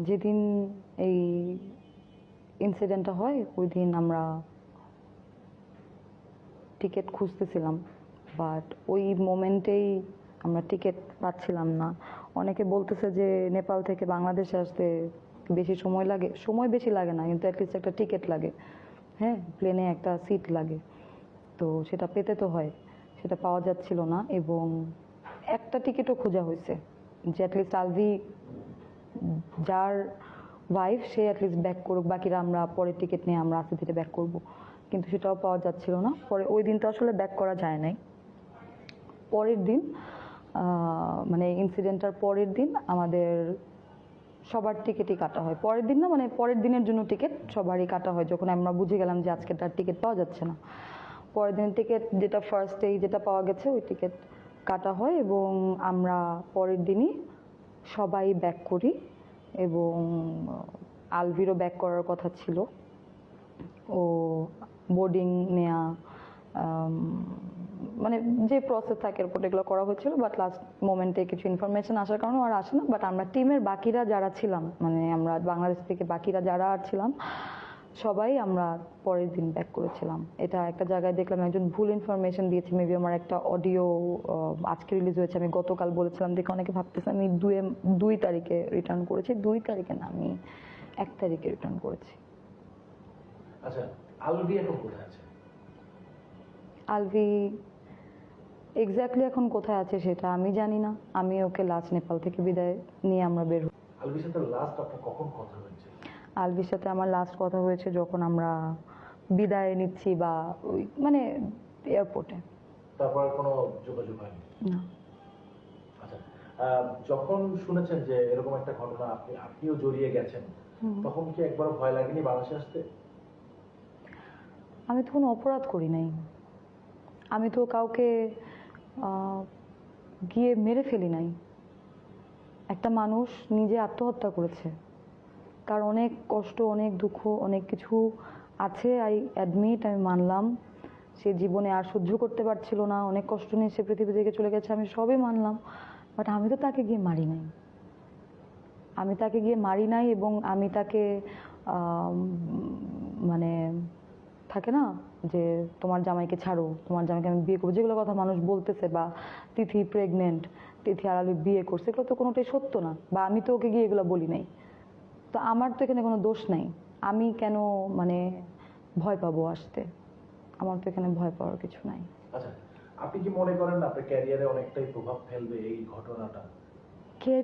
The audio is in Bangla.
যেদিন এই ইনসিডেন্টটা হয় ওই দিন আমরা টিকিট খুঁজতেছিলাম, বাট ওই মোমেন্টেই আমরা টিকিট পাচ্ছিলাম না। অনেকে বলতেছে যে নেপাল থেকে বাংলাদেশে আসতে বেশি সময় লাগে, সময় বেশি লাগে না, কিন্তু অ্যাটলিস্ট একটা টিকিট লাগে, হ্যাঁ, প্লেনে একটা সিট লাগে, তো সেটা পেতে তো হয়, সেটা পাওয়া যাচ্ছিল না। এবং একটা টিকিটও খোঁজা হয়েছে যে অ্যাটলিস্ট আলভি যার ওয়াইফ সে অ্যাটলিস্ট ব্যাক করুক, বাকিরা আমরা পরের টিকিট নিয়ে আমরা আস্তে ধীরে ব্যাক করব, কিন্তু সেটাও পাওয়া যাচ্ছিল না। পরে ওই দিন তো আসলে ব্যাক করা যায় নাই। পরের দিন মানে ইনসিডেন্টটার পরের দিন আমাদের সবার টিকিটই কাটা হয়। পরের দিন না, মানে পরের দিনের জন্য টিকিট সবারই কাটা হয় যখন আমরা বুঝে গেলাম যে আজকে তার টিকিট পাওয়া যাচ্ছে না। পরের দিনের টিকিট যেটা ফার্স্টেই যেটা পাওয়া গেছে ওই টিকিট কাটা হয় এবং আমরা পরের দিনই সবাই ব্যাক করি। এবং আলভিরও ব্যাক করার কথা ছিল, ও বোর্ডিং নেয়া মানে যে প্রসেস থাকে এরপর এগুলো করা হয়েছিল, বাট লাস্ট মোমেন্টে কিছু ইনফরমেশন আসার কারণে আর আসে না। বাট আমরা টিমের বাকিরা যারা ছিলাম, মানে আমরা বাংলাদেশ থেকে বাকিরা যারা আর ছিলাম সবাই আমরা পরের দিন ব্যাক করেছিলাম। এটা একটা জায়গায় দেখলাম একজন ভুল ইনফরমেশন দিয়েছে, মেবি আমার একটা অডিও আজকে রিলিজ হয়েছে, আমি গতকাল বলেছিলাম, দেখে অনেকে ভাবতেছে আমি 2 তারিখে রিটার্ন করেছি। 2 তারিখে না, আমি 1 তারিখে রিটার্ন করেছি। আচ্ছা, আলভি এখন কোথায় আছে? আলভি এক্স্যাক্টলি এখন কোথায় আছে সেটা আমি জানি না। আমি ওকে লাস্ট নেপাল থেকে বিদায় নিয়ে আমরা বের হই। আলভির সাথে লাস্ট আপনার কখন কথা হয়েছে? আলভির সাথে আমার লাস্ট কথা হয়েছে যখন আমরা বিদায় নিচ্ছি বা ওই মানে এয়ারপোর্টে। তারপর কোনো যোগাযোগ হয়নি? না। আচ্ছা, যখন শুনেছেন যে এরকম একটা ঘটনা আপনিও জড়িয়ে গেছেন, তখন কি একবার ভয় লাগেনি বাংলাদেশে আসতে? আমি তো কোনো অপরাধ করি নাই, আমি তো কাউকে গিয়ে মেরে ফেলি নাই। একটা মানুষ নিজে আত্মহত্যা করেছে, তার অনেক কষ্ট, অনেক দুঃখ, অনেক কিছু আছে, আই অ্যাডমিট, আমি মানলাম। সে জীবনে আর সহ্য করতে পারছিল না, অনেক কষ্ট নিয়ে সে পৃথিবী থেকে চলে গেছে, আমি সবই মানলাম। বাট আমি তো তাকে গিয়ে মারি নাই, আমি তাকে গিয়ে মারি নাই। এবং আমি তাকে মানে থাকে না যে তোমার জামাইকে ছাড়ো, তোমার জামাইকে আমি বিয়ে করবো, যেগুলো কথা মানুষ বলতেছে, বা তিথি প্রেগনেন্ট, তিথি আর আলু বিয়ে করছে, এগুলো তো কোনোটাই সত্য না, বা আমি তো ওকে গিয়ে এগুলো বলি নাই। তো আমার তো এখানে কোনো দোষ নাই, আমি কেন মানে ভয় পাবো আসতে? আমার তো এখানে ভয় পাওয়ার কিছু নাই। আচ্ছা, আপনি কি মনে করেন আপনার ক্যারিয়ারে অনেকটাই প্রভাব ফেলবে এই ঘটনাটা?